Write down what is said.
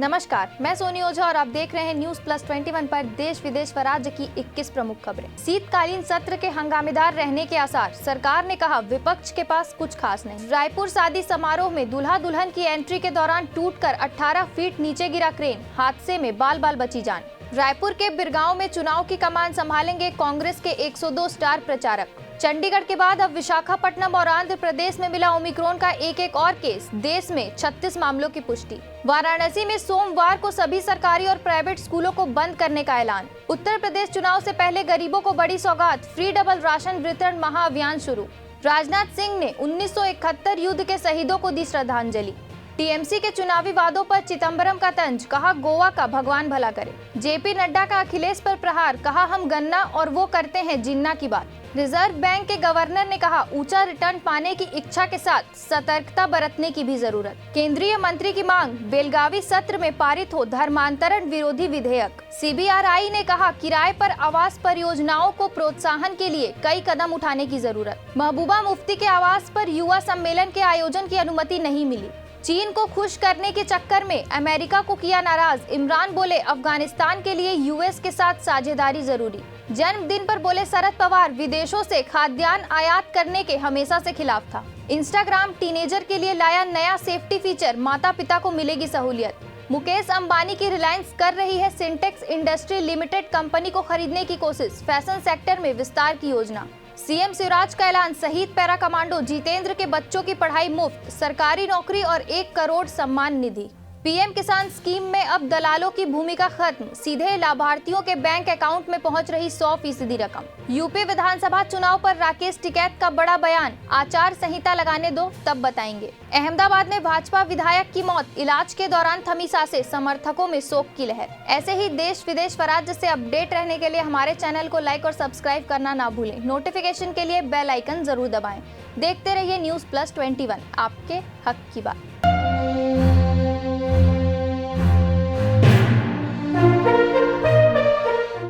नमस्कार, मैं सोनी ओझा और आप देख रहे हैं न्यूज प्लस 21 पर देश विदेश व राज्य की 21 प्रमुख खबरें। शीतकालीन सत्र के हंगामेदार रहने के आसार, सरकार ने कहा विपक्ष के पास कुछ खास नहीं। रायपुर शादी समारोह में दूल्हा दुल्हन की एंट्री के दौरान टूटकर 18 फीट नीचे गिरा क्रेन, हादसे में बाल बाल बची जान। रायपुर के बिरगांव में चुनाव की कमान संभालेंगे कांग्रेस के 102 स्टार प्रचारक। चंडीगढ़ के बाद अब विशाखापट्टनम और आंध्र प्रदेश में मिला ओमिक्रॉन का एक और केस, देश में 36 मामलों की पुष्टि। वाराणसी में सोमवार को सभी सरकारी और प्राइवेट स्कूलों को बंद करने का ऐलान। उत्तर प्रदेश चुनाव से पहले गरीबों को बड़ी सौगात, फ्री डबल राशन वितरण महाअभियान शुरू। राजनाथ सिंह ने 1971 युद्ध के शहीदों को दी श्रद्धांजलि। टीएमसी के चुनावी वादों पर चिदंबरम का तंज, कहा गोवा का भगवान भला करे। जेपी नड्डा का अखिलेश पर प्रहार, कहा हम गन्ना और वो करते हैं जिन्ना की बात। रिजर्व बैंक के गवर्नर ने कहा ऊंचा रिटर्न पाने की इच्छा के साथ सतर्कता बरतने की भी जरूरत। केंद्रीय मंत्री की मांग, बेलगावी सत्र में पारित हो धर्मांतरण विरोधी विधेयक। सीबीआरआई ने कहा किराए पर आवास परियोजनाओं को प्रोत्साहन के लिए कई कदम उठाने की जरूरत। महबूबा मुफ्ती के आवास पर युवा सम्मेलन के आयोजन की अनुमति नहीं मिली। चीन को खुश करने के चक्कर में अमेरिका को किया नाराज, इमरान बोले अफगानिस्तान के लिए यूएस के साथ साझेदारी जरूरी। जन्मदिन पर बोले शरद पवार विदेशों से खाद्यान्न आयात करने के हमेशा से खिलाफ था। इंस्टाग्राम टीनेजर के लिए लाया नया सेफ्टी फीचर, माता पिता को मिलेगी सहूलियत। मुकेश अंबानी की रिलायंस कर रही है सिंटेक्स इंडस्ट्री लिमिटेड कंपनी को खरीदने की कोशिश, फैशन सेक्टर में विस्तार की योजना। सीएम शिवराज का ऐलान, शहीद पैरा कमांडो जितेंद्र के बच्चों की पढ़ाई मुफ्त, सरकारी नौकरी और 1 करोड़ सम्मान निधि। पीएम किसान स्कीम में अब दलालों की भूमिका खत्म, सीधे लाभार्थियों के बैंक अकाउंट में पहुंच रही 100% रकम। यूपी विधानसभा चुनाव पर राकेश टिकैत का बड़ा बयान, आचार संहिता लगाने दो तब बताएंगे। अहमदाबाद में भाजपा विधायक की मौत, इलाज के दौरान थमी सांसें, समर्थकों में शोक की लहर। ऐसे ही देश विदेश व राज्य से अपडेट रहने के लिए हमारे चैनल को लाइक और सब्सक्राइब करना ना भूलें। नोटिफिकेशन के लिए बेल आइकन जरूर दबाएं। देखते रहिए न्यूज प्लस 21, आपके हक की बात।